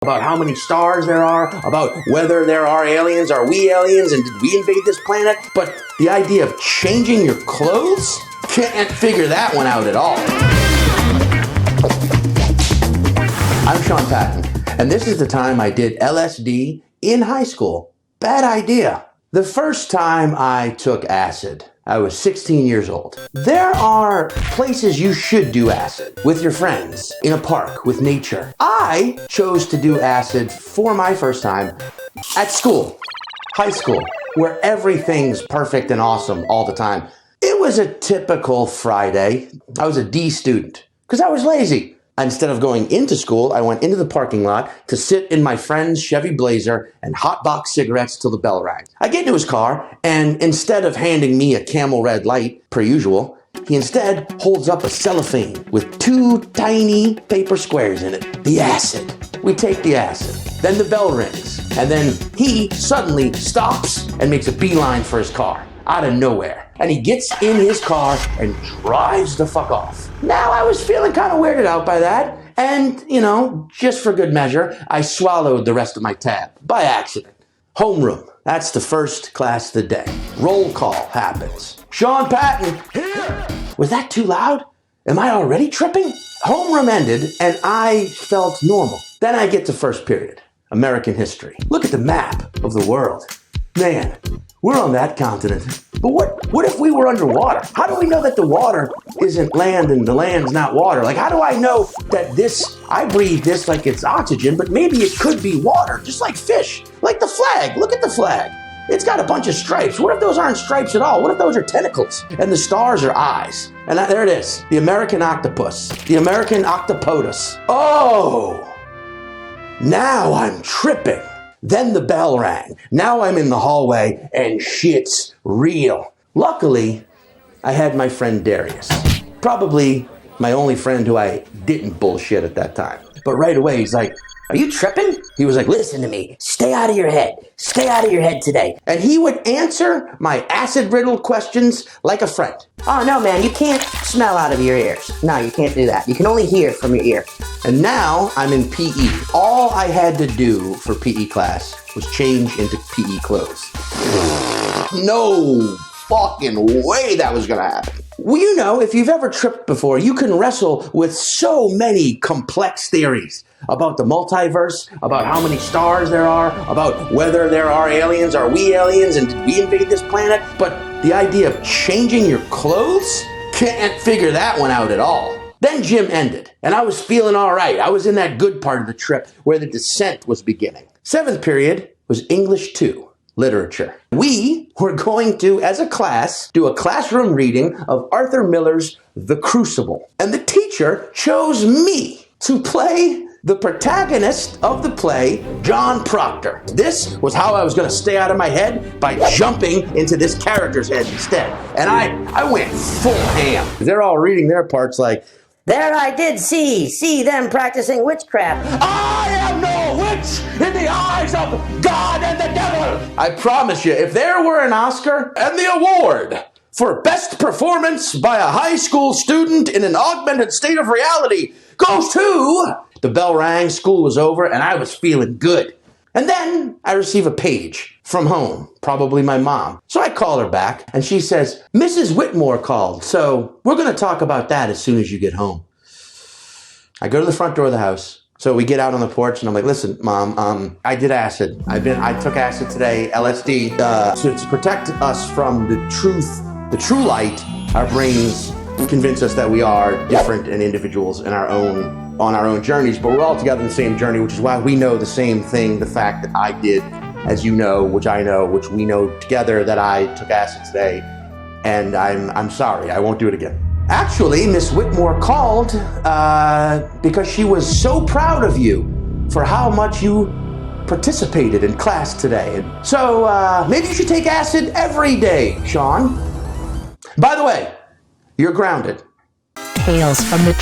about how many stars there are, about whether there are aliens, are we aliens, and did we invade this planet? But the idea of changing your clothes? Can't figure that one out at all. I'm Sean Patton, and this is the time I did LSD in high school. Bad idea. The first time I took acid, I was 16 years old. There are places you should do acid with your friends, in a park, with nature. I chose to do acid for my first time at school, high school, where everything's perfect and awesome all the time. It was a typical Friday. I was a D student because I was lazy. Instead of going into school, I went into the parking lot to sit in my friend's Chevy Blazer and hotbox cigarettes till the bell rang. I get into his car, and instead of handing me a Camel Red Light, per usual, he instead holds up a cellophane with 2 tiny paper squares in it. The acid. We take the acid. Then the bell rings, and then he suddenly stops and makes a beeline for his car. Out of nowhere. And he gets in his car and drives the fuck off. Now, I was feeling kind of weirded out by that. And, just for good measure, I swallowed the rest of my tab by accident. Homeroom. That's the first class of the day. Roll call happens. Sean Patton, here! Was that too loud? Am I already tripping? Homeroom ended and I felt normal. Then I get to first period. American history. Look at the map of the world. Man, we're on that continent. But what if we were underwater? How do we know that the water isn't land and the land's not water? Like, how do I know that I breathe this like it's oxygen, but maybe it could be water, just like fish, like the flag. Look at the flag. It's got a bunch of stripes. What if those aren't stripes at all? What if those are tentacles? And the stars are eyes. And there it is, the American octopus, the American octopodus. Oh, now I'm tripping. Then the bell rang. Now I'm in the hallway and shit's real. Luckily, I had my friend Darius. Probably my only friend who I didn't bullshit at that time. But right away, he's like, "Are you tripping?" He was like, "Listen to me. Stay out of your head. Stay out of your head today." And he would answer my acid-riddled questions like a friend. "Oh, no, man, you can't smell out of your ears. No, you can't do that. You can only hear from your ear." And now I'm in PE. All I had to do for PE class was change into PE clothes. No fucking way that was gonna happen. Well, if you've ever tripped before, you can wrestle with so many complex theories about the multiverse, about how many stars there are, about whether there are aliens, are we aliens, and did we invade this planet? But the idea of changing your clothes? Can't figure that one out at all. Then gym ended, and I was feeling all right. I was in that good part of the trip where the descent was beginning. 7th period was English 2. Literature. We were going to, as a class, do a classroom reading of Arthur Miller's The Crucible. And the teacher chose me to play the protagonist of the play, John Proctor. This was how I was going to stay out of my head, by jumping into this character's head instead. And I went full ham. They're all reading their parts like, "There I did see them practicing witchcraft. I am no witch in the eyes of God and the devil." I promise you, if there were an Oscar and the award for best performance by a high school student in an augmented state of reality goes to... The bell rang, school was over, and I was feeling good. And then I receive a page from home, probably my mom. So I call her back, and she says, "Mrs. Whitmore called, so we're going to talk about that as soon as you get home." I go to the front door of the house. So we get out on the porch, and I'm like, "Listen, Mom, I did acid. I took acid today, LSD, to protect us from the true light. Our brains convince us that we are different and individuals on our own journeys, but we're all together in the same journey, which is why we know the same thing. The fact that I did, as you know, which I know, which we know together, that I took acid today, and I'm sorry. I won't do it again." Actually, Miss Whitmore called because she was so proud of you for how much you participated in class today. So maybe you should take acid every day, Sean. By the way, you're grounded. Tales from the